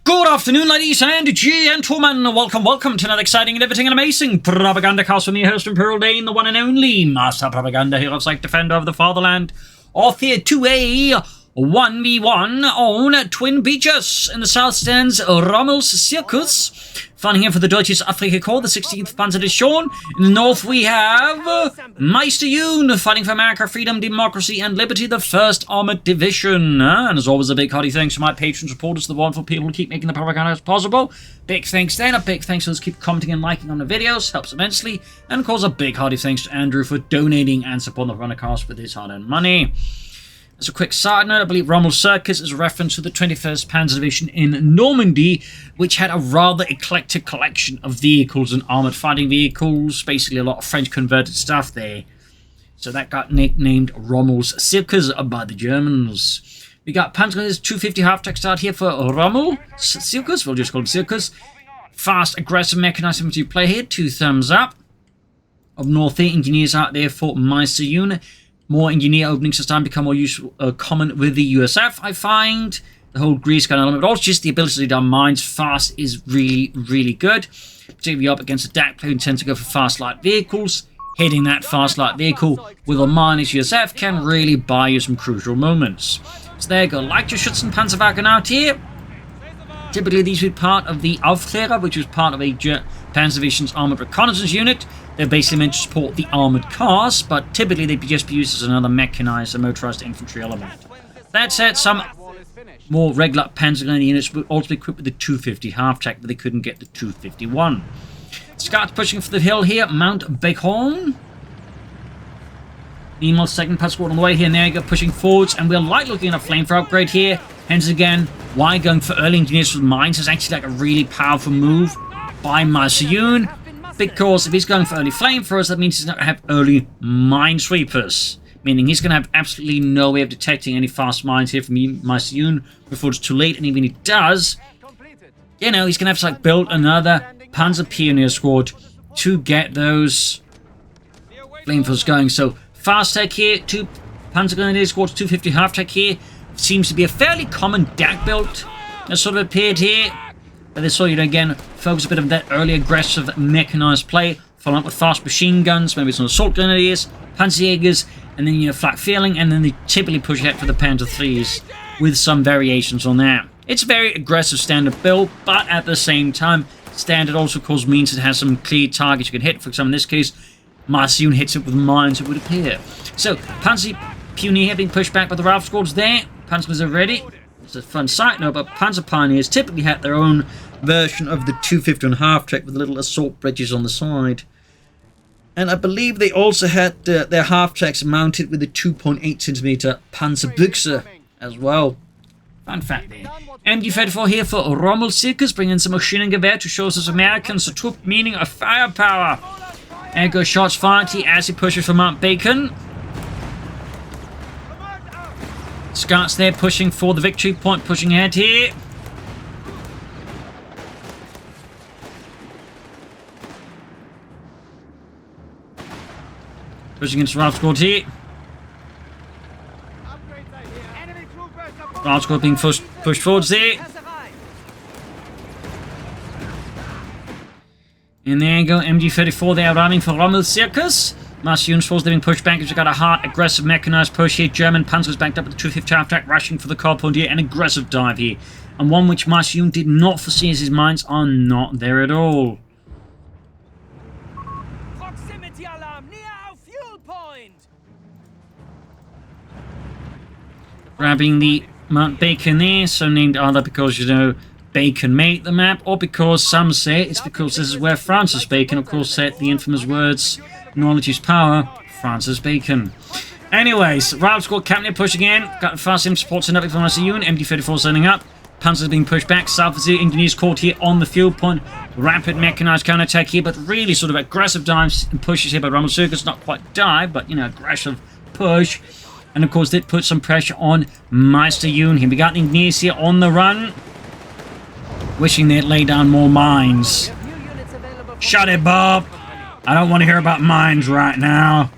Good afternoon, ladies and gentlemen. Welcome to another exciting and everything and amazing Propagandacast from your host, Imperial Dane, the one and only Master Propaganda, hero of Psych, defender of the fatherland, author to a 1v1 on Twin Beaches. In the south stands Rommels Zirkus, fighting here for the Deutsches Afrikakorps, the 16th Panzer Division. In the north we have Meister Yoon, fighting for America, freedom, democracy, and liberty, the 1st Armored Division. And as always, a big hearty thanks to my patrons, supporters, the wonderful people who keep making the propaganda possible. Big thanks then, a big thanks to those who keep commenting and liking on the videos, helps immensely. And of course, a big hearty thanks to Andrew for donating and supporting the Propagandacast with his hard-earned money. As a quick side note, I believe Rommels Zirkus is a reference to the 21st Panzer Division in Normandy, which had a rather eclectic collection of vehicles and armoured fighting vehicles, basically a lot of French converted stuff there. So that got nicknamed Rommels Zirkus by the Germans. We got Panzer 250 half-track start here for Rommels Zirkus, we'll just call it Zirkus. Fast, aggressive, mechanised infantry play here, 2 thumbs up. Up north there, engineers out there for Meister Yoon. More engineer openings this time become more useful, common with the USF, I find. The whole grease gun element, but also just the ability to down mines fast is really, really good. Particularly up against a DAK player who tends to go for fast light vehicles. Hitting that fast light vehicle with a mine as USF can really buy you some crucial moments. So there you go, like your Schützenpanzerwagen out here. Typically these would be part of the Aufklärer, which was part of a Panzer Division's armoured reconnaissance unit. They're basically meant to support the armoured cars, but typically they'd just be used as another mechanised and motorised infantry element. That said, some more regular Panzer Grenadier units would also be equipped with the 250 half-track, but they couldn't get the 251. Scouts pushing for the hill here, Mount Bacon. Meanwhile, 2nd Panzer Squad on the way here, and there you go, pushing forwards, and we're like looking at a flamethrower upgrade here. Hence again, why going for early engineers with mines is actually like a really powerful move by Meister Yoon. Because if he's going for early flamethrowers, that means he's not going to have early minesweepers. Meaning he's going to have absolutely no way of detecting any fast mines here from Meister Yoon before it's too late. And even if he does, you know, he's going to have to like build another Panzer Pioneer squad to get those flamethrowers going. So fast tech here, 2 Panzer Grenadier squads, 250 half tech here. Seems to be a fairly common DAK build that sort of appeared here. But they saw, you know, again, focus a bit of that early aggressive mechanized play, followed up with fast machine guns, maybe some assault grenadiers, Panzerjägers, and then, you know, flak feeling, and then they typically push ahead for the Panzer IIIs with some variations on that. It's a very aggressive standard build, but at the same time, standard also, of course, means it has some clear targets you can hit. For example, in this case, Meister Yoon hits it with mines, it would appear. So, Panzer Pioneer being pushed back by the Ralph squads there. Panzers are ready. It's a fun side note, but Panzer Pioneers typically had their own version of the 250 and half-track with little assault bridges on the side. And I believe they also had their half-tracks mounted with the 2.8cm Panzerbüchse as well. Fun fact there. MG-34 here for Rommels Zirkus, bringing some Maschinengewehr to show us as Americans the true meaning of firepower. And go shots fired here as he pushes for Mount Bacon. Scouts there pushing for the victory point, pushing ahead here. Pushing into Ralph squad here. Ralph squad being pushed forwards there. And there you go, MG-34 there running for Rommels Zirkus. Meister Yoon's forces being pushed back as we've got a hard, aggressive, mechanized push here. German Panzers backed up with the 250 half-track, rushing for the car point here. An aggressive dive here. And one which Meister Yoon did not foresee as his mines are not there at all. Proximity alarm near our fuel point. Grabbing the Mount Bacon there, so named either because, you know, Bacon made the map, or because some say it's because this is where Francis Bacon, of course, said the infamous words, "Knowledge is power," Francis Bacon. Anyways, Ralph squad captain pushing in. Got fast sim support sent up from Meister Yoon. MD-34 sending up. Panzers being pushed back. South Sea engineers caught here on the field point. Rapid mechanized counterattack here, but really sort of aggressive dives and pushes here by Rommels Zirkus. Not quite dive, but, you know, aggressive push. And of course, did put some pressure on Meister Yoon here. We got engineers here on the run. Wishing they'd lay down more mines. Shut it, Bob! I don't want to hear about mines right now.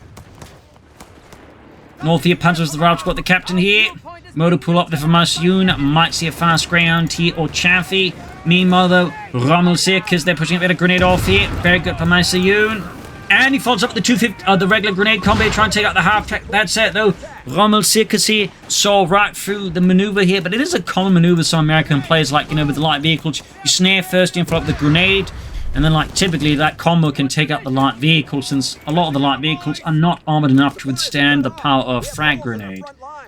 North here, Panzers the Ralph squad, the captain here. Motor pull up there for Meister Yoon. Might see a fast Greyhound here or Chaffee. Meanwhile, though, Rommels here, because they're pushing a bit of grenade off here. Very good for Meister Yoon. And he follows up with the 250, the regular grenade combo, trying to take out the half-track. That's it, though. Rommels Zirkus here saw right through the maneuver here, but it is a common maneuver some American players like, you know, with the light vehicles. You snare first, you follow up the grenade, and then, like, typically that combo can take out the light vehicle, since a lot of the light vehicles are not armored enough to withstand the power of a frag grenade.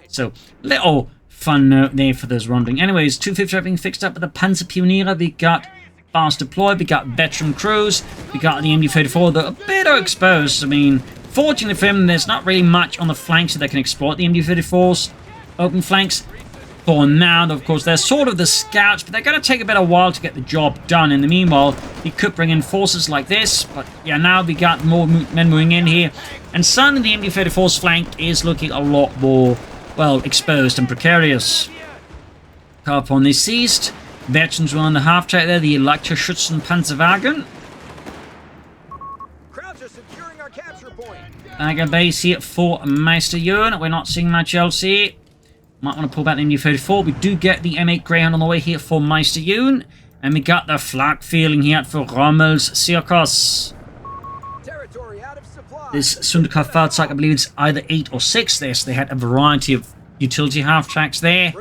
So, little fun note there for those ronding. Anyways, 250 everything fixed up with the Panzer Pioniere. We got fast deployed, we got veteran crews, we got the MD-34 that are a bit exposed. I mean, fortunately for him, there's not really much on the flanks that they can exploit the MD-34's open flanks. For now, of course, they're sort of the scouts, but they're going to take a bit of a while to get the job done. In the meanwhile, he could bring in forces like this, but yeah, now we got more men moving in here, and suddenly the MD-34's flank is looking a lot more, well, exposed and precarious. Car upon this seized. Veterans were on the half-track there, the Leichtschützen Panzerwagen. Bagger base here for Meister Yoon. We're not seeing much else here. Might want to pull back the MD-34. We do get the M8 Greyhound on the way here for Meister Yoon. And we got the flak feeling here for Rommels Zirkus. This Sunderkraft Fahrzeug, I believe it's either 8 or 6 there, so they had a variety of utility half-tracks there.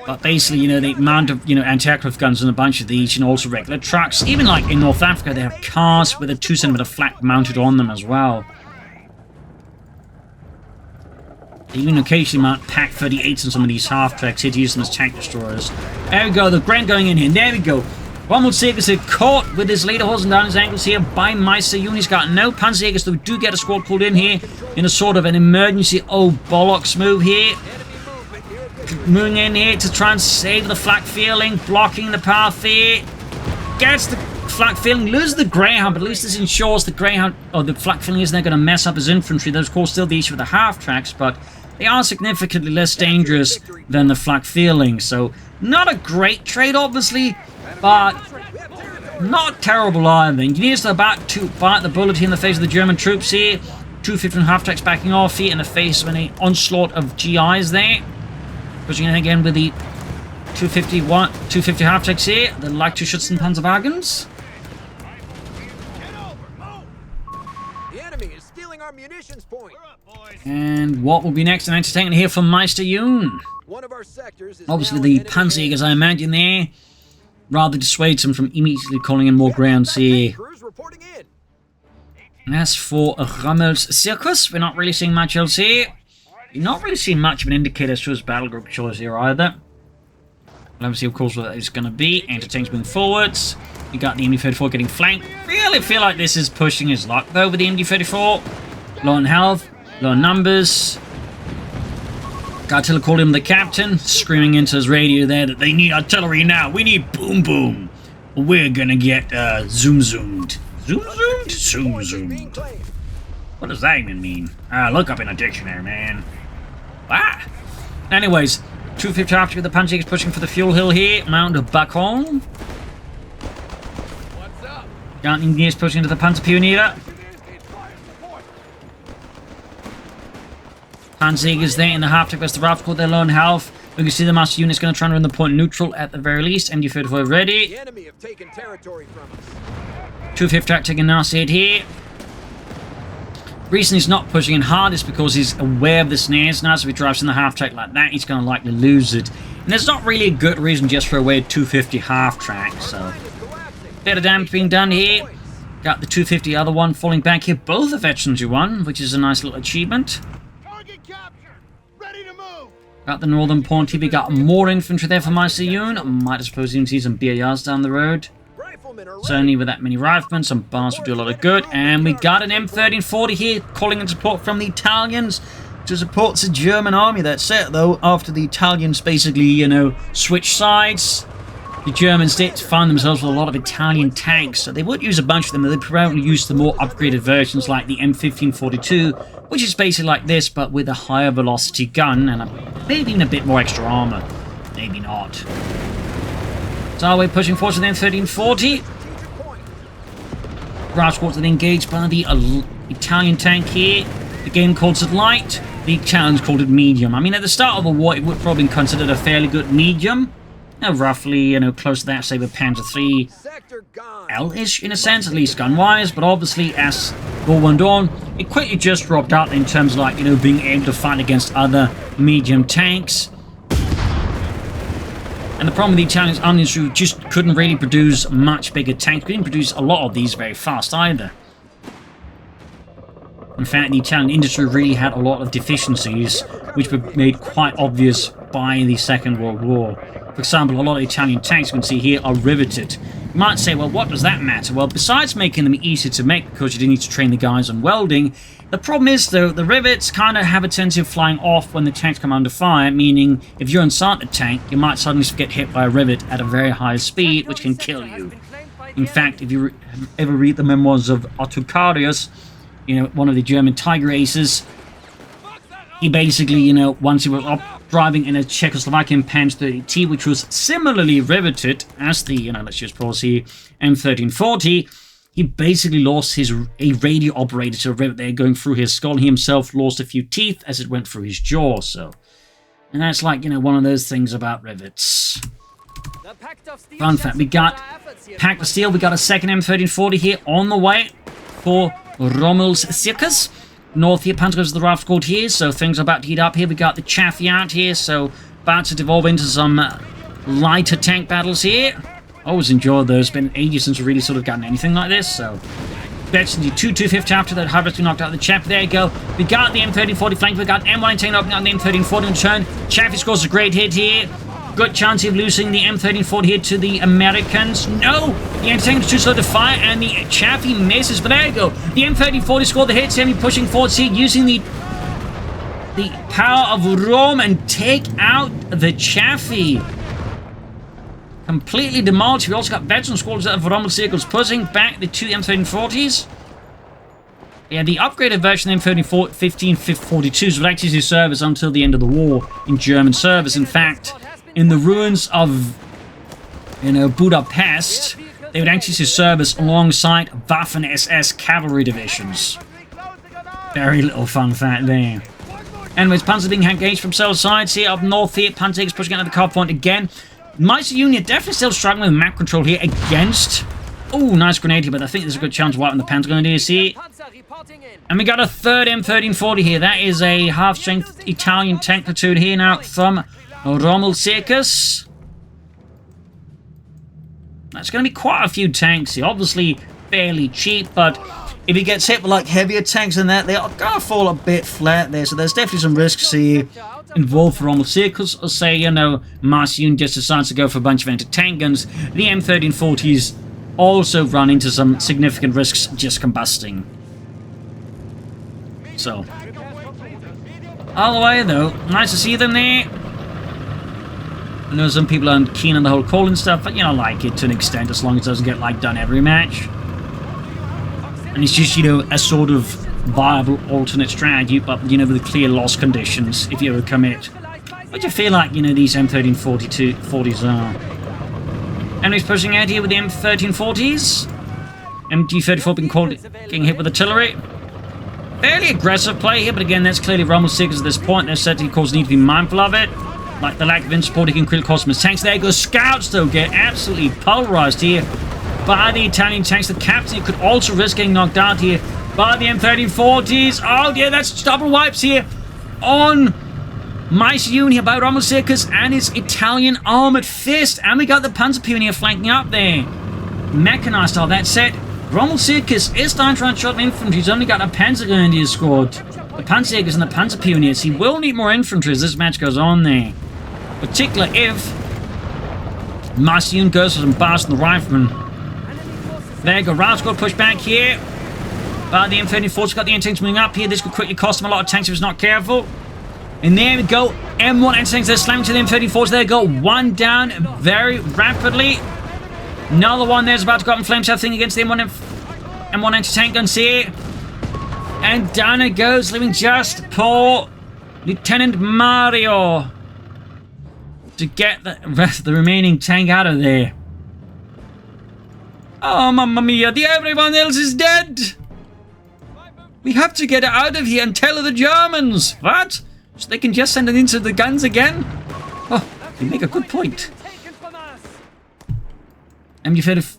But basically, you know, the amount of, you know, anti-aircraft guns and a bunch of these, and also regular trucks. Even like in North Africa, they have cars with a 2cm flak mounted on them as well. They even occasionally mount Pack 38s on some of these half-tracks here to use them as tank destroyers. There we go, the Grand going in here. There we go. Rommels Zirkus are caught with his lederhosen down his ankles here by Meister Yoon. He's got no Panzerjägers, so we do get a squad called in here in a sort of an emergency bollocks move here. Moving in here to try and save the flak feeling, blocking the path here. Gets the flak feeling, loses the Greyhound, but at least this ensures the Greyhound, or the flak feeling isn't going to mess up his infantry. There's, of course, still the issue with the half-tracks, but they are significantly less dangerous than the flak feeling. So, not a great trade, obviously, but not terrible either. Engineers are about to bite the bullet here in the face of the German troops here. 250 half-tracks backing off here in the face of an onslaught of GIs there. Pushing in again with the 250 half-tracks here, the Leichtschützen Panzerwagens. The enemy is stealing our munitions point. And what will be next? An entertainment here from Meister Yoon. Obviously the Panzerjägers, I imagine there, rather dissuades him from immediately calling in more grounds here. And as for Rommels Zirkus, we're not really seeing much else here. You're not really seeing much of an indicator as to his battle group choice here either. But obviously, of course, what it's going to be. Entertain's moving forwards. We got the MD-34 getting flanked. Really feel like this is pushing his luck, though, with the MD-34. Low on health, low on numbers. Gartilla called him the captain, screaming into his radio there that they need artillery now. We need boom boom. We're going to get zoom zoomed. Zoom zoomed? Zoom zoomed. What does that even mean? Look up in a dictionary, man. Ah! Anyways, 250 after the Panzerjägers pushing for the fuel hill here. Mount of Bacon. Got engineers pushing into the Panzer Pioniere. Panzerjägers there in the half-track as the Ralph caught their lone health. We can see the Meister Yoon is going to try and run the point neutral at the very least. MD-34 ready. The enemy have taken territory from us. 250 taking a nasty hit here. Reason he's not pushing in hard is because he's aware of the snares. Now, so if he drives in the half-track like that, he's going to likely lose it. And there's not really a good reason just for a weird 250 half-track, so... Bit of damage being done here. Got the 250 other one falling back here. Both the veterans you won, which is a nice little achievement. Got the northern point here. We got more infantry there for Meister Yoon. Might suppose even see some BARs down the road. Certainly with that many riflemen, some bars will do a lot of good. And we got an M1340 here, calling in support from the Italians to support the German army. That's it, though. After the Italians basically, you know, switched sides, the Germans did find themselves with a lot of Italian tanks. So they would use a bunch of them, but they probably use the more upgraded versions like the M1542, which is basically like this, but with a higher velocity gun and maybe even a bit more extra armor. Maybe not. So we're pushing forward to the M1340. Rush squads are engaged by the Italian tank here. The game calls it light. the challenge called it medium. I mean, at the start of the war, it would probably be considered a fairly good medium. Roughly, close to that, say, with Panzer III L-ish, in a sense, at least gun-wise. But obviously, as war went on, it quickly just dropped out in terms of, like, being able to fight against other medium tanks. And the problem with the Italian army is you just couldn't really produce much bigger tanks. We didn't produce a lot of these very fast either. In fact, the Italian industry really had a lot of deficiencies, which were made quite obvious by the Second World War. For example, a lot of Italian tanks you can see here are riveted. You might say, well, what does that matter? Well, besides making them easy to make because you didn't need to train the guys on welding, the problem is, though, the rivets kind of have a tendency of flying off when the tanks come under fire, meaning if you're inside the tank, you might suddenly get hit by a rivet at a very high speed, which can kill you. In fact, if you ever read the memoirs of Otto Carius, one of the German Tiger Aces, he basically, once he was up driving in a Czechoslovakian Panzer III, which was similarly riveted as the, let's just pause here, M1340, he basically lost a radio operator to a rivet there going through his skull. He himself lost a few teeth as it went through his jaw, so. And that's like, one of those things about rivets. Fun fact, we got Pact of Steel, we got a second M1340 here on the way for Rommels Zirkus. North here, Panzers of the Raft called here, so things are about to heat up here. We got the Chaffee out here, so about to devolve into some lighter tank battles here. Always enjoyed those. Been ages since we've really sort of gotten anything like this, so. Betts into 250 after that Hybrid knocked out the Chaffee. There you go. We got the M1340 flank. We got M1 tank opening on the M1340 in turn. Chaffee scores a great hit here. Good chance of losing the M1340 here to the Americans. No! The anti-tank is too slow to fire, and the Chaffee misses. But there you go. The M1340 scored the hit. Semi pushing forward here, using the power of Rome and take out the Chaffee. Completely demolished. We also got veteran squads of Rommel Zirkus pushing back the two M1340s. Yeah, the upgraded version of M1542s would actually see service until the end of the war in German service. In fact, in the ruins of, Budapest, they would actually see service alongside Waffen-SS cavalry divisions. Very little fun fact there. Anyways, Panzer being engaged from several sides here. Up north here, Panzer is pushing out of the car point again. Meister Union definitely still struggling with map control here against... Oh, nice grenade here, but I think there's a good chance of wiping the Panzer Grenadiers here. And we got a third M1340 here. That is a half-strength Italian tank platoon here now from Rommel Zirkus. That's going to be quite a few tanks here. Obviously, fairly cheap, but if he gets hit with like heavier tanks than that, they are going to fall a bit flat there. So there's definitely some risks here involved for Rommel Zirkus. Or say, Meister Union just decides to go for a bunch of anti-tank guns. The M1340s also run into some significant risks just combusting. So, all the way though, nice to see them there. I know some people aren't keen on the whole calling stuff, but like it to an extent, as long as it doesn't get done every match. And it's just, a sort of viable alternate strategy, but with clear loss conditions if you ever commit. What do you feel like, these M1340s are? Enemies pushing out here with the M1340s. MG34 being called getting hit with artillery. Fairly aggressive play here, but again, that's clearly Rommel Zirkus at this point. There's certainly cause need to be mindful of it. Like the lack of in-support, he can clearly cost him his tanks. There goes Scouts, though, get absolutely pulverized here by the Italian tanks. The captain could also risk getting knocked out here by the M1340s. Oh, yeah, that's double wipes here on Meister Union here by Rommel Zirkus and his Italian armoured fist. And we got the Panzer Pioneer flanking up there. Mechanized style, that said. Rommel Zirkus is starting to run short of infantry. He's only got a Panzer Grenadier squad. The Panzer Zirkus and the Panzer Pioneers. He will need more infantry as this match goes on there. Particularly if Meister Union goes for some bars from the riflemen. There you go. Round squad push back here. The M1340's got the anti-tanks moving up here. This could quickly cost him a lot of tanks if he's not careful. And there we go. M1 anti-tanks. They're slamming to the M1340s. There you go. One down very rapidly. Another one there's about to go up in flames. I think against the M1 anti-tank guns here. And down it goes, leaving just poor Lieutenant Mario to get the rest of the remaining tank out of there. Oh, mamma mia, everyone else is dead! We have to get it out of here and tell the Germans. What? So they can just send it into the guns again? Oh, you make a good point. MG34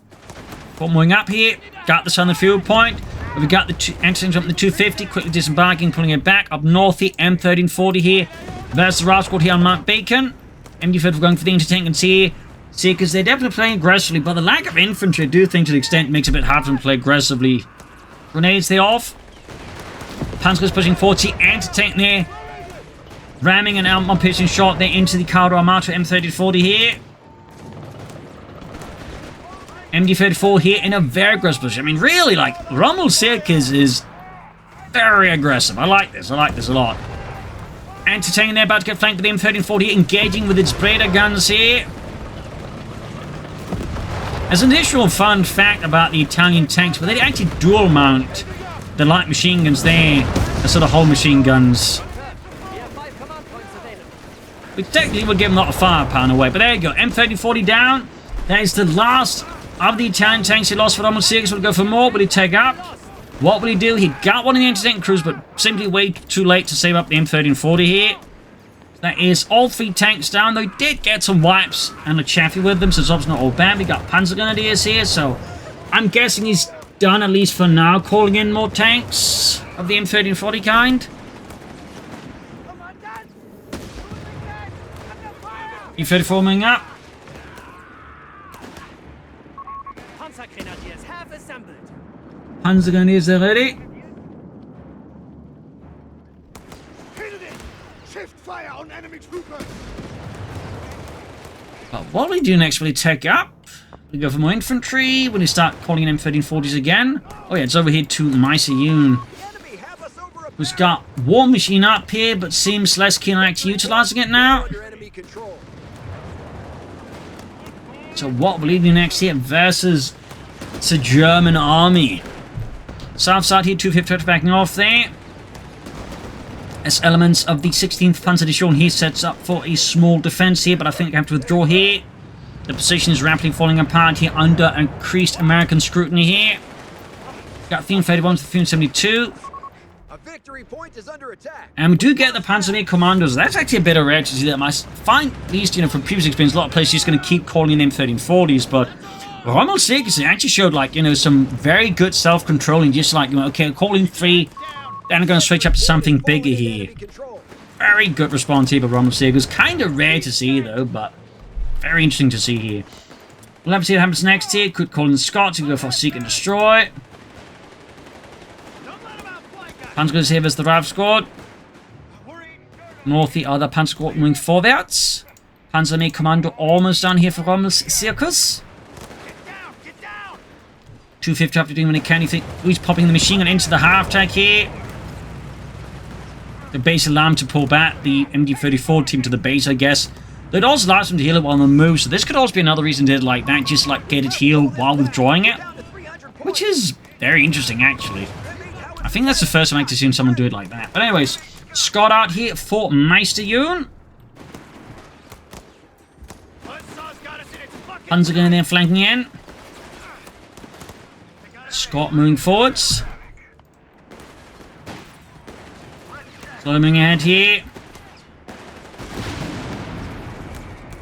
moving up here. Got this on the field point. We've got the entering up the 250. Quickly disembarking, pulling it back. Up north here, M1340 here. There's the Ralph squad here on Mount Bacon. MG34 going for the anti-tank and here. Zirkus, they're definitely playing aggressively, but the lack of infantry, I do think to the extent makes it a bit hard for them to play aggressively. Grenades, they off. Panzer's pushing 40, anti-tank there. Ramming an armor piercing shot there into the counter armoured M1340 here. MG34 here in a very aggressive position. I mean, really, like, Rommels Zirkus is very aggressive. I like this a lot. Anti-tank there, about to get flanked with the M1340, engaging with its Breda guns here. As an additional fun fact about the Italian tanks, but they actually dual mount the light machine guns there, the sort of whole machine guns. Which technically would give them a lot of firepower in a way, but there you go. M1340 down. That is the last of the Italian tanks he lost for Rommels Zirkus. Will go for more. Will he take up? What will he do? He got one in the anti-tank crews, but simply way too late to save up the M1340 here. That is all 3 tanks down. They did get some wipes and a chaffee with them, so it's obviously not all bad. We got Panzer Grenadiers here, so I'm guessing he's done, at least for now, calling in more tanks of the M1340 kind. E34 moving up. Panzer Grenadiers have assembled. Panzer Grenadiers are ready. Shift fire on enemy troopers. But what will he do next? Will he take up? Will he go for more infantry? Will he start calling in M1340s again? Oh yeah, it's over here to Meister Yoon, who's got War Machine up here, but seems less keen on actually utilizing it now. So what will he do next here versus the German army? South side here, 250 backing off there. As elements of the 16th Panzer Division here sets up for a small defense here, but I think I have to withdraw here. The position is rapidly falling apart here under increased American scrutiny here. Got Theme 31 to Theme 72. A victory point is under attack. And we do get the Panzer Commandos. That's actually a bit of rare to see that. I find, at least, from previous experience, a lot of places just going to keep calling in M1340s, but Rommels Zirkus actually showed, some very good self-controlling, just okay, calling 3, then I'm going to switch up to something bigger here. Very good response here by Rommels Zirkus. Kind of rare to see, though, but very interesting to see here. We'll have to see what happens next here. Could call in Scots to go for Seek and Destroy. Panzer goes here as the Rav squad. North the other Panzer squad moving forwards. Panzer Commando almost done here for Rommels Zirkus. 250 after doing when he can. You think he's popping the machine gun into the half-track here. The base alarm to pull back the MG34 team to the base, I guess. It also allows them to heal it while on the move, so this could also be another reason to do it like that, just get it healed while withdrawing it. Which is very interesting, actually. I think that's the first time I've seen someone do it like that. But anyways, Scott out here for Meister Yoon. Panzer going there flanking in. Scott moving forwards. Slowly moving ahead here.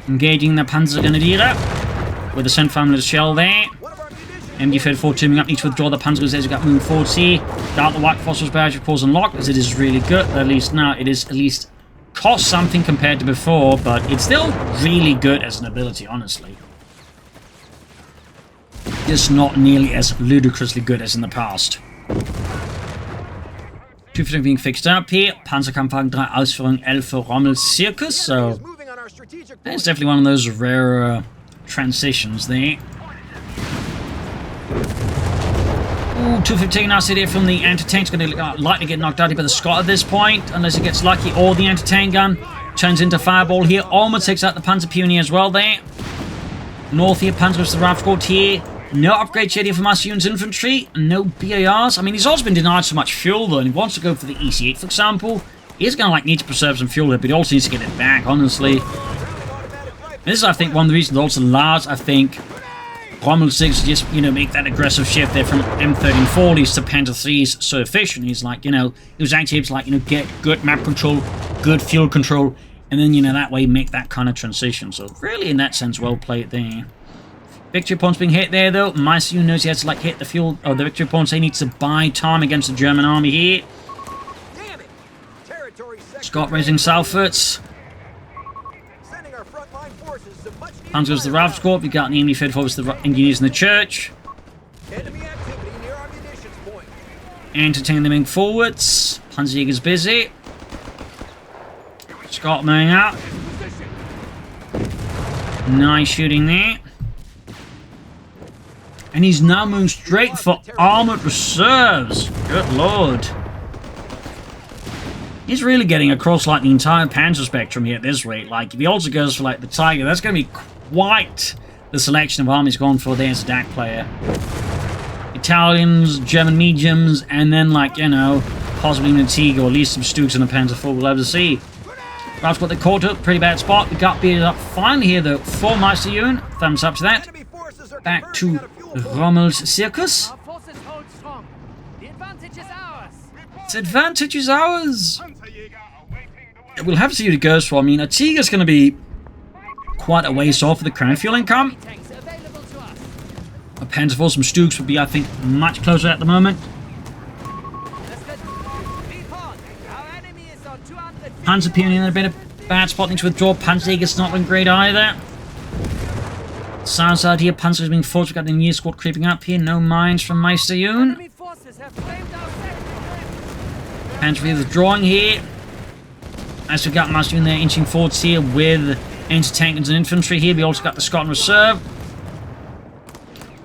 Engaging the Panzer Grenadier with the Sent Family shell there. MG34 teaming up, needs to withdraw the Panzer as we got moving forward. See, got the White Phosphorus barrage, of course, unlocked, as it is really good. At least now it is at least cost something compared to before, but it's still really good as an ability, honestly. Just not nearly as ludicrously good as in the past. 250 being fixed up here. Panzerkampfwagen 3 Ausführung 11 for Rommels Zirkus, so that's definitely one of those rare transitions there. Ooh, 215 now here from the anti-tank's going to likely get knocked out here by the Scot at this point, unless he gets lucky, or the anti-tank gun turns into fireball here. Almost takes out the Panzer Pioneer as well there. North here, Panzer goes to the Rav squad here. No upgrade yet here for Meister Yoon's infantry. No BARs. I mean, he's also been denied so much fuel, though, and he wants to go for the EC8, for example. He's going to need to preserve some fuel here, but he also needs to get it back, honestly. This is, I think, one of the reasons also allows, I think, Rommels 6 just, make that aggressive shift there from M1340s to Panther 3s so efficient. He's like, he was actually able to, like, get good map control, good fuel control, and then, that way make that kind of transition. So really, in that sense, well played there. Victory points being hit there, though. Meister knows he has to, like, hit the fuel, or the victory points. He needs to buy time against the German army here. Damn it! Territory Scott raising southwards. Sending our frontline forces to much needed Hans goes to the firepower. Rav Squad. We got an enemy fed forwards to the engineers in the church. Enemy activity near our munitions point. Entertaining them in forwards. Panzerjäger's busy. Scott moving up. Nice shooting there. And he's now moving straight for armoured reserves. Good lord. He's really getting across, like, the entire Panzer spectrum here at this rate. Like, if he also goes for, like, the Tiger, that's going to be quite the selection of armies gone for there as a DAK player. Italians, German mediums, and then, like, possibly in the Tiger, or at least some Stooks in the Panzer IV. We'll have to see. That's what they caught up. Pretty bad spot. We got beaten up finally here, though, for Meister Yoon. Thumbs up to that. Enemy forces are Back converging to on a fuel point. Rommels Zirkus. Our forces hold strong. The advantage is ours. The advantage is ours. We'll have to see what it goes for. I mean, a Tiger's going to be quite a ways off of the current fuel income. Tanks available to us. A Panzer IV, some Stooks would be, I think, much closer at the moment. Let's get beef on. Our enemy is on 200 feet. Panzer Peony in a bit of bad spot, needs to withdraw. Panzerjäger's not looking great either. South side here, Panzer's being forced. We've got the near squad creeping up here. No mines from Meister Yoon. Enemy forces have claimed our sector. Panzer IV withdrawing here. As we got Meister Yoon there inching forwards here with anti-tankers and infantry here. We also got the Scotland Reserve.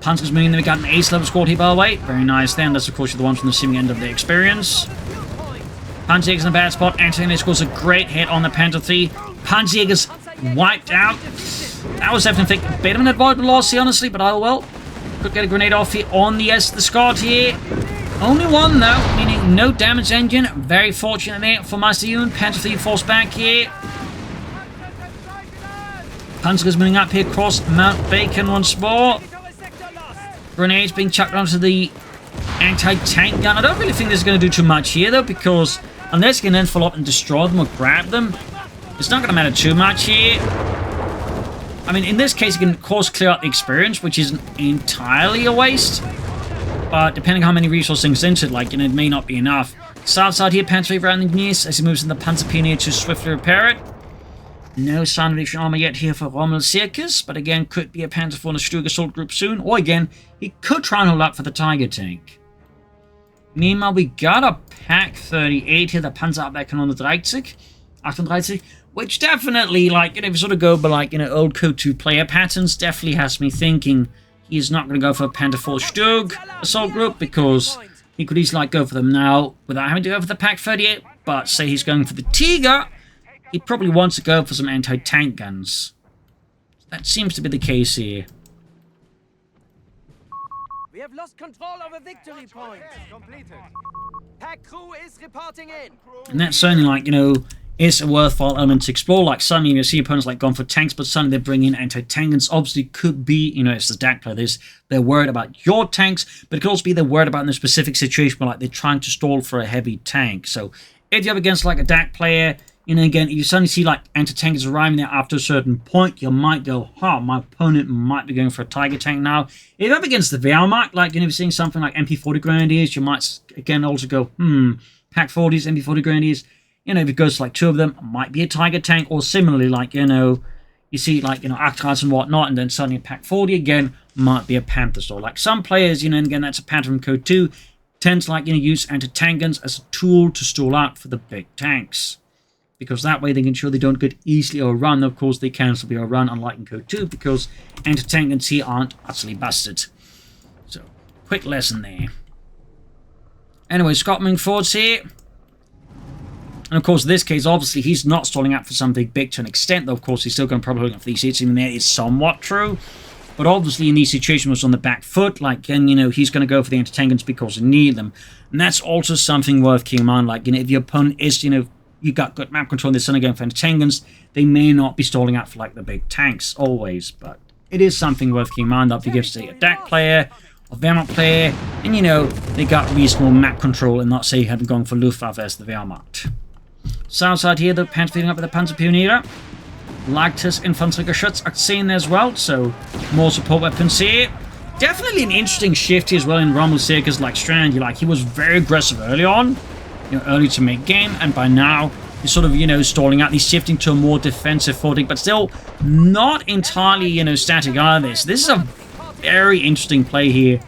Panzer's moving. Then we got an ace level squad here, by the way. Very nice then. That's, of course, the ones from the receiving end of the experience. Panzerjäger's in a bad spot. Anti-tank scores a great hit on the Panther 3. Panzerjäger's wiped out. That was definitely a bit of an avoidable loss here, honestly, but oh well. Could get a grenade off here on the Scott here. Only one, though, meaning no damage engine. Very fortunate there for Meister Yoon. Panther 3 forced back here. Panzer's moving up here across Mount Bacon once more. Grenades being chucked onto the anti-tank gun. I don't really think this is going to do too much here, though, because unless you can then follow up and destroy them or grab them, it's not going to matter too much here. I mean, in this case, you can, of course, clear out the experience, which isn't entirely a waste. But depending on how many resources things into it, like, it may not be enough. South side here, Panther 3 around the engineers as he moves in the Panzer Pioneer to swiftly repair it. No sign of additional armor yet here for Rommels Zirkus, but again, could be a Panzer IV and a Stug assault group soon. Or again, he could try and hold up for the Tiger tank. Meanwhile, we got a Pak 38 here, the Panzer Abwehr 38, which definitely, like, if you sort of go by, like, old CoH3 player patterns, definitely has me thinking he's not going to go for a Panther IV Stug assault group, because he could easily, like, go for them now without having to go for the Pak 38, but say he's going for the Tiger, he probably wants to go for some anti-tank guns. That seems to be the case here. We have lost control of a victory point. Pack crew is reporting in. And that's certainly, like, is a worthwhile element to explore. Like, suddenly you see opponents, like, gone for tanks, but suddenly they bring in anti-tank guns. Obviously, could be, it's the DAK player, they're worried about your tanks, but it could also be they're worried about in a specific situation where, like, they're trying to stall for a heavy tank. So, if you're up against, like, a DAK player, again, if you suddenly see, like, anti-tankers arriving there after a certain point, you might go, my opponent might be going for a Tiger tank now. If you're up against the Wehrmacht, like, if you're seeing something like MP40 Grenadiers, you might, again, also go, Pak 40s, MP40 Grenadiers. If it goes to, like, two of them, it might be a Tiger tank, or similarly, like, you see, like, Actras and whatnot, and then suddenly a Pak 40 again, might be a Panther. So, like, some players, and again, that's a pattern from CoH3, tend to, like, use anti-tank guns as a tool to stall out for the big tanks. Because that way they can ensure they don't get easily overrun. Of course, they can still be overrun, unlike in CoH2, because anti-tank guns here aren't utterly busted. So, quick lesson there. Anyway, Scott moving forwards here. And of course, in this case, obviously, he's not stalling out for something big to an extent, though, of course, he's still going to probably look for these hits. Even there is somewhat true. But obviously, in these situations, on the back foot, like, and, he's going to go for the anti-tank guns because he needs them. And that's also something worth keeping in mind. Like, if your opponent is, you got good map control and they're suddenly going for anti-tank guns, they may not be stalling out for, like, the big tanks, always. But it is something worth keeping in mind that gives a DAK player, a Wehrmacht player, and you know, they got reasonable map control and not say you haven't gone for Luftwaffe as the Wehrmacht. South side here, the Panzer feeding up with the Panzerpioniere. Leichtes Infanteriegeschütz seen as well, so more support weapons here. Definitely an interesting shift here as well in Rommels Zirkus like Strand. Like, he was very aggressive early on, you know, early to make game, and by now he's sort of, you know, stalling out. He's shifting to a more defensive footing, but still not entirely, you know, static either. This is a very interesting play here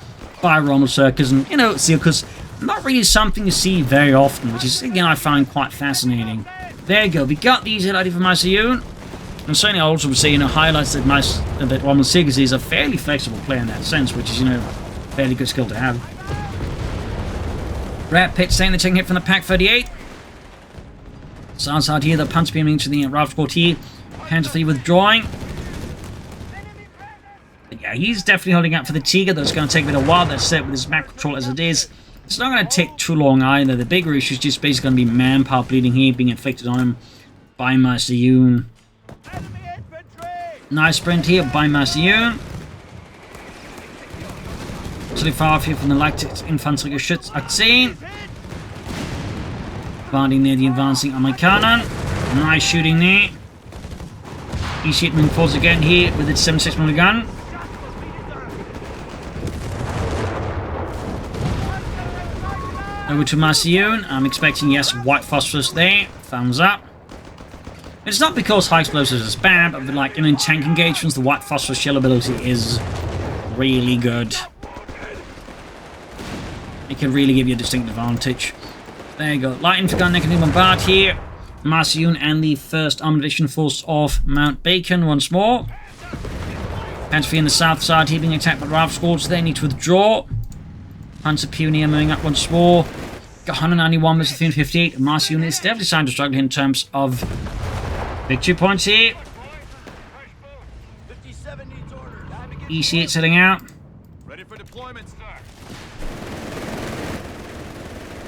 by Rommels Zirkus, and, you know, Zirkus, not really something you see very often, which is, again, I find quite fascinating. There you go. We got these already from Meister Yoon. And certainly I also would say, you know, highlights that Rommels Zirkus is a fairly flexible player in that sense, which is, you know, a fairly good skill to have. Rat Pit saying they're taking hit from the Pak 38. South here, the punch beaming to the Ralph Quartier. Panzer withdrawing. But yeah, he's definitely holding out for the Tiger. That's going to take a bit of a while. That's set with his map control as it is. It's not going to take too long either. The bigger issue is just basically going to be manpower bleeding here, being inflicted on him by Meister Yoon. Nice sprint here by Meister Yoon. Totally far off here from the Leichtes Infanteriegeschütz seen. Finding near the advancing Amerikaner. Nice shooting there. Easy moving forwards again here with its 7.6mm gun. Over to Meister Yoon. I'm expecting, yes, white phosphorus there. Thumbs up. It's not because high explosives is bad, but like in tank engagements, the white phosphorus shell ability is really good. It can really give you a distinct advantage. There you go. Light infantry gun can bombard here. Meister Yoon and the 1st Armored Division Force of Mount Bacon once more. Panzer in the south side here being attacked by Ralph squads. They need to withdraw. Panzerpioniere moving up once more. Got 191 versus 358. Meister Yoon is definitely starting to struggle in terms of victory points here. EC8 setting out. Ready for deployment, sir.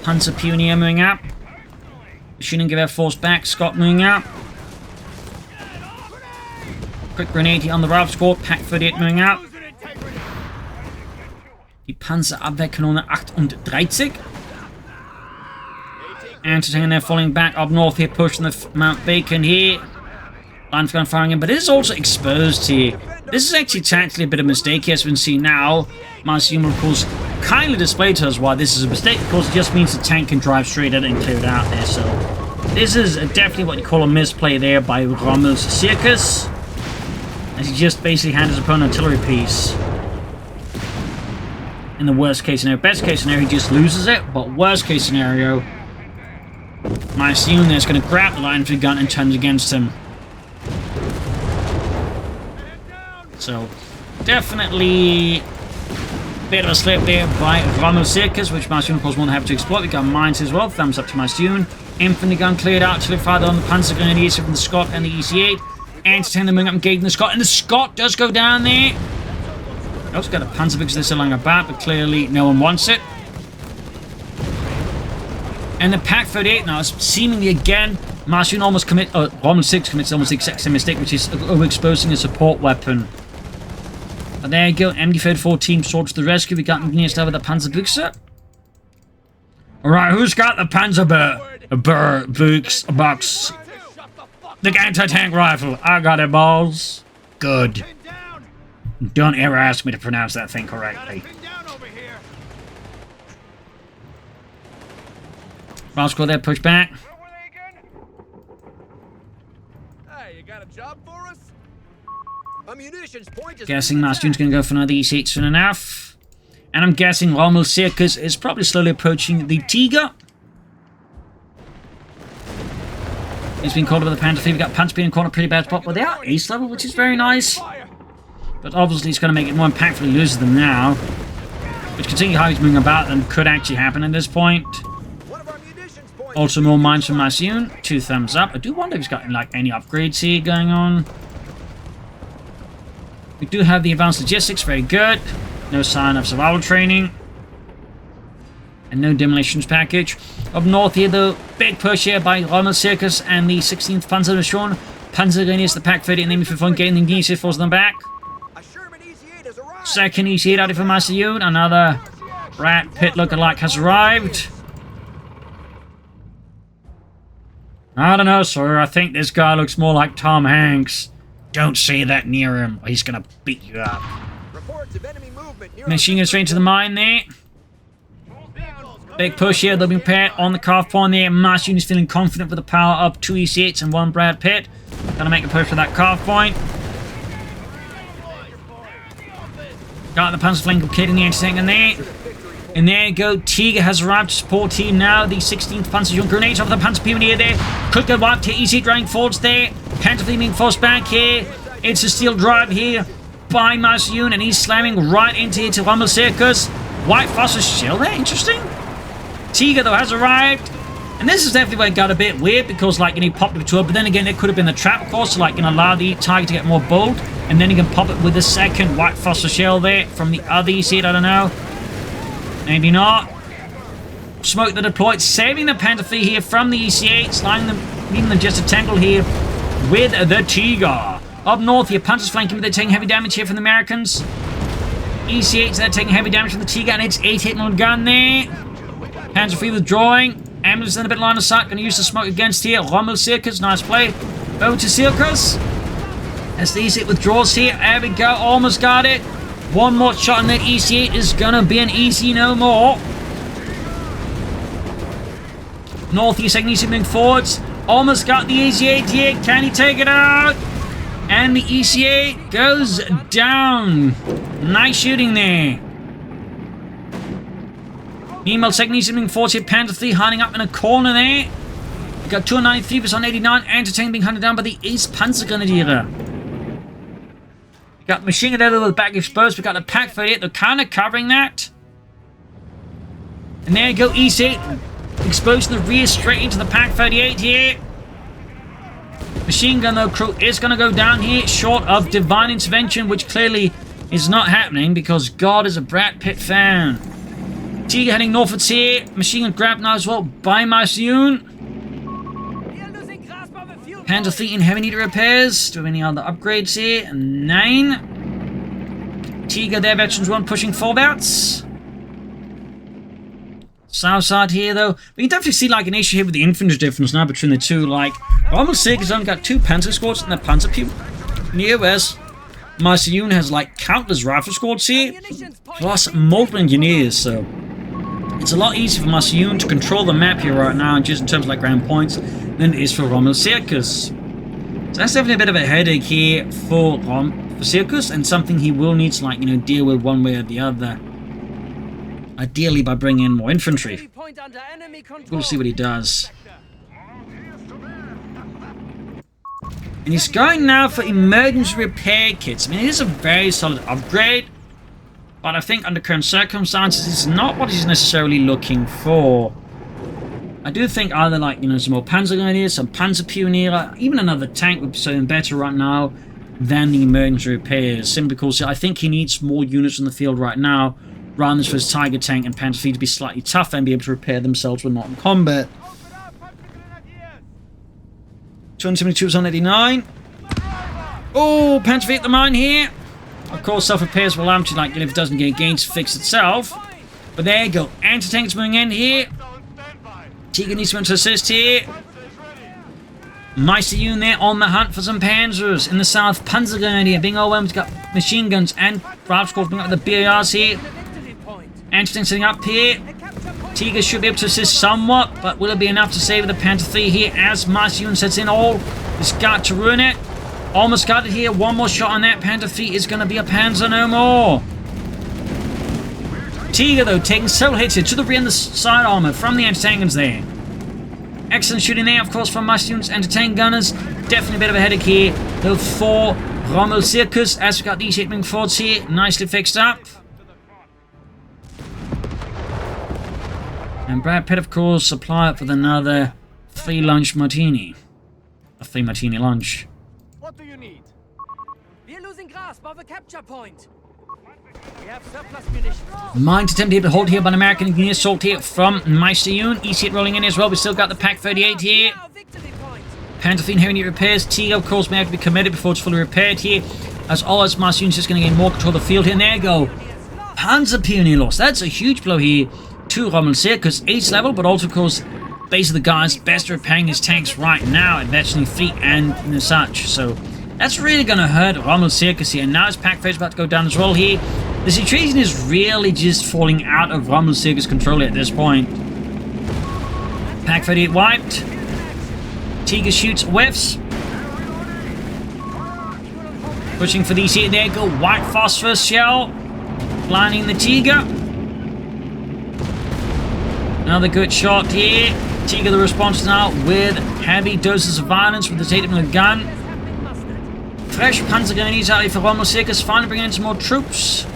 Panzerpioniere moving up. Machining Gewehr force back. Scott moving up. Quick grenade here on the Ralph squad. Pak 38 moving up. Die Panzerabwehrkanone 38. Anti-tank there falling back up north here, pushing the Mount Bacon here. Line gun firing in, but it is also exposed here. This is actually tactically a bit of a mistake, as we can see now. Meister Yoon, of course, kindly displayed to us why this is a mistake. Of course, it just means the tank can drive straight at it and clear it out there. So this is definitely what you call a misplay there by Rommels Zirkus, as he just basically handed his opponent an artillery piece. In the worst case scenario. Best case scenario, he just loses it, but worst case scenario, Meister Yoon there is going to grab the light infantry gun and turn it against him. So, definitely a bit of a slip there by Rommels Zirkus, which Meister Yoon, of course, won't have to exploit. We got mines as well. Thumbs up to Meister Yoon. Infantry gun cleared out. Artillery fired on the Panzer Grenadiers from the Scott and the EC8. Anti-tank moving up, engaging the Scott, and the Scott does go down there. Also got a Panzer because they're still lying about, but clearly no one wants it. And the Pak 38 now is seemingly again, Meister Yoon almost Rommels 6 commits almost the exact same mistake, which is overexposing a support weapon. But there you go, MD-34 team sword to the rescue. We got engineers down with the Panzerbüchse. Alright, who's got the Panzerbüchse box? The anti-tank rifle. I got it, balls. Good. Don't ever ask me to pronounce that thing correctly. Ralph squad there, push back. Hey, you got a job for us? A munitions point is Guessing Meister Yoon's going to go for another E6 soon enough. And I'm guessing Rommels Zirkus is probably slowly approaching the Tiger. He's been called over the Panther. We've got Panther being caught a pretty bad spot, but they are ace level, which is very nice. But obviously it's going to make it more impactful to lose them now. Which, considering how he's moving about them, could actually happen at this point. Also more mines from Meister Yoon. 2 thumbs up. I do wonder if he's got like any upgrades here going on. We do have the advanced logistics, very good. No sign of survival training. And no demolitions package. Up north here, the big push here by Rommels Zirkus and the 16th Panzer Division. Panzer Grenadiers, the Pak 30 and the ME-51 getting the Grenadiers force them back. Second EC out for Meister Yoon. Another Brad Pitt lookalike has arrived. I don't know, sir. I think this guy looks more like Tom Hanks. Don't say that near him, or he's gonna beat you up. Reports of enemy movement near Machine gun straight into the mine there. Big push here. They'll be paired on the calf point there. Meister Yoon is feeling confident with the power of 2 EC8s and 1 Brad Pitt. Gonna make a push for that calf point. Got the Panzer flank kid in the anti-tank in there. And there you go. Tiger has arrived to support team now. The 16th Panzer grenades off the Panzer Pioneer there. Could go wiped here. EC driving forwards there. Panzer being forced back here. It's a steel drive here by Meister Yoon, and he's slamming right into Rommels Zirkus. White phosphorus shell there. Interesting. Tiger, though, has arrived. And this is definitely where it got a bit weird because, like, he popped it to it, but then again, it could have been the trap course to, like, allow the Tiger to get more bold. And then you can pop it with the second white phosphorus shell there from the other EC8. I don't know. Maybe not. Smoke the deployed, saving the Panther Fleet here from the EC8, sliding them, leaving them just a tangle here with the Tiger. Up north here, Panzer's flanking, but they're taking heavy damage here from the Americans. EC8s, they're taking heavy damage from the Tiger, and it's 8-8 gun there. Panzer Fleet withdrawing. Ambulance in a bit line of sight, going to use the smoke against here. Rommels Zirkus, nice play. Over to Zirkus. As the EC8 withdraws here, there we go, almost got it. One more shot and that EC8 is gonna be an easy no more. Northeast second EC moving forwards. Almost got the EC8 here. Can he take it out? And the EC8 goes down. Nice shooting there. Meanwhile, second EC moving forwards here. Panther 3 hiding up in a corner there. We got 293 versus 189. Entertain being hunted down by the Ace Panzer Grenadiere. Got machine gun out of the back exposed. We got the Pack 38. They're kind of covering that. And there you go. EC8 exposed to the rear straight into the Pack 38 here. Machine gun though crew is going to go down here short of divine intervention, which clearly is not happening because God is a Brad Pitt fan. Tiger heading northwards here. Machine gun grabbed now as well by Meister Yoon. Panzer Fleet in heavy need of repairs. Do we have any other upgrades here? 9. Tiger there, veterans 1 pushing forwards. South side here though. We can definitely see like an issue here with the infantry difference now between the two. Like, Rommels Zirkus only got 2 Panzer squads and the Panzer Pioneer, whereas Meister Yoon has like countless rifle squads here, plus multiple engineers, so it's a lot easier for Meister Yoon to control the map here right now, just in terms of like ground points, than it is for Rommels Zirkus. So that's definitely a bit of a headache here for Zirkus, and something he will need to, like, you know, deal with one way or the other. Ideally by bringing in more infantry. We'll see what he does. And he's going now for emergency repair kits. I mean, it is a very solid upgrade, but I think under current circumstances, it's not what he's necessarily looking for. I do think either, like, you know, some more Panzer Grenadiers, some Panzer Pioneer, even another tank would be something better right now than the emergency repairs. Simply because I think he needs more units in the field right now, rather than for his Tiger tank and Panzer Fleet to be slightly tougher and be able to repair themselves when not in combat. 272 on 89. Oh, Panzer Fleet at the mine here. Of course, self-repairs will allow him to, like, if it doesn't get gains, fix itself. But there you go. Anti-tanks moving in here. Tiger needs to assist here. Meister Yoon there on the hunt for some panzers. In the south, Panzer Grenadier being overwhelmed. Got machine guns and rifle squads being up with the BARs here. Anti-tank setting up here. Tiger should be able to assist somewhat, but will it be enough to save the Panther 3 here as Meister Yoon sets in all? It's got to ruin it. Almost got it here. One more shot on that. Panther 3 is going to be a Panzer no more. Tiger, though, taking several hits here to the rear and the side armor from the anti-tank guns there. Excellent shooting there, of course, from Meister Yoon's anti-tank gunners. Definitely a bit of a headache here, though, for Rommels Zirkus, as we got these hitting forwards here, nicely fixed up. And Brad Pitt, of course, supply up with another 3 lunch martini. A 3 martini lunch. What do you need? We're losing grasp of a capture point. We have surplus munitions. Mine attempt here to hold here by an American engineer assault here from Meister Yoon. EC8 rolling in as well. We still got the Pack 38 here. Panther Fleet heavy need repairs. Tiger, of course, may have to be committed before it's fully repaired here. As always, Meister just going to gain more control of the field here. And there you go. Panzer Pioneer lost. That's a huge blow here to Rommels Zirkus. 8th level, but also, of course, basically the guy's best repairing his tanks right now, advancing fleet and such. So that's really going to hurt Rommels Zirkus here. And now his pack phase about to go down as well here. The situation is really just falling out of Rommels Zirkus control at this point. Pack 38 wiped. Tiger shoots whiffs. Pushing for these here. There you go. White phosphorus shell. Blinding the Tiger. Another good shot here. Tiger the response now with heavy doses of violence with the Tatum gun. Fresh panzer grenades out here for Rommels Zirkus. Finally bringing in some more troops.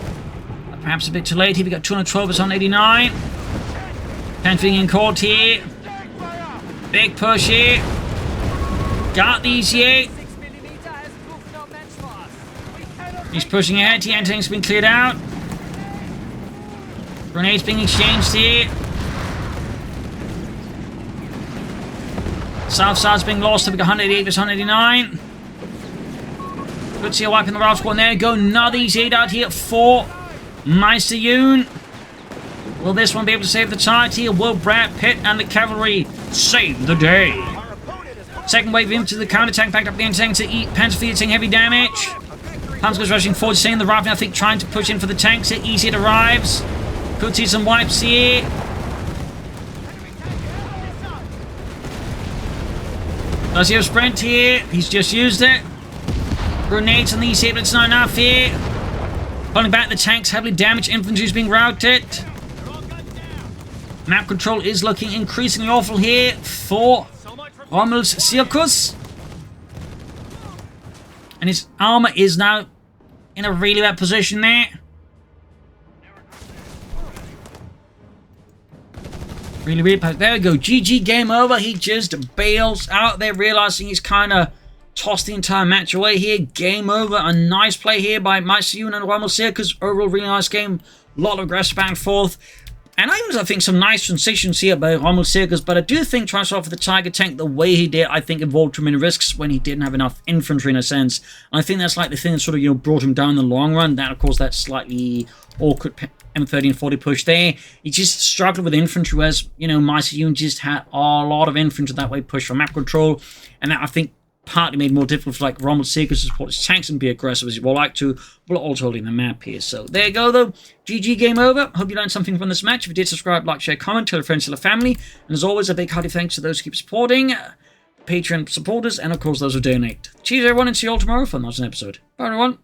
Perhaps a bit too late here. We got 212 is on 89. 10th in court here. Big push here. Got these here. He's pushing ahead. The anti-tank's been cleared out. Grenades being exchanged here. South side's being lost. We got 188 versus 189. Good to see a wipe in the Ralph squad. There you go. Another easy 8 out here for Meister Yoon. Will this one be able to save the tide here? Will Brad Pitt and the cavalry save the day? Second wave into the counter-tank, backed up the anti-tank to eat Panzer taking heavy damage. Panzer's rushing forward, staying the rifle, I think, trying to push in for the tanks. Easy it arrives. Could see some wipes here. Does he have sprint here? He's just used it. Grenades on these here, but it's not enough here. Pulling back the tanks, heavily damaged infantry is being routed. Map control is looking increasingly awful here for Rommels Zirkus. And his armor is now in a really bad position there. Really bad. There we go. GG, game over. He just bails out there, realizing he's kind of tossed the entire match away here. Game over. A nice play here by Meister Yoon and Rommels Zirkus. Overall, really nice game. A lot of aggressive back and forth. And I think some nice transitions here by Rommels Zirkus, but I do think trying to start with the Tiger tank the way he did, I think involved too many risks when he didn't have enough infantry in a sense. And I think that's like the thing that sort of, brought him down in the long run. That, of course, that slightly awkward M30 and 40 push there. He just struggled with infantry, whereas, Meister Yoon just had a lot of infantry that way push for map control. And that, I think, partly made more difficult for like Rommels Zirkus to support his tanks and be aggressive as he would like to, while also holding the map here. So there you go though. GG, game over. Hope you learned something from this match. If you did, subscribe, like, share, comment, tell your friends, tell your family. And as always, a big hearty thanks to those who keep supporting, Patreon supporters, and of course those who donate. Cheers everyone, and see you all tomorrow for another episode. Bye everyone.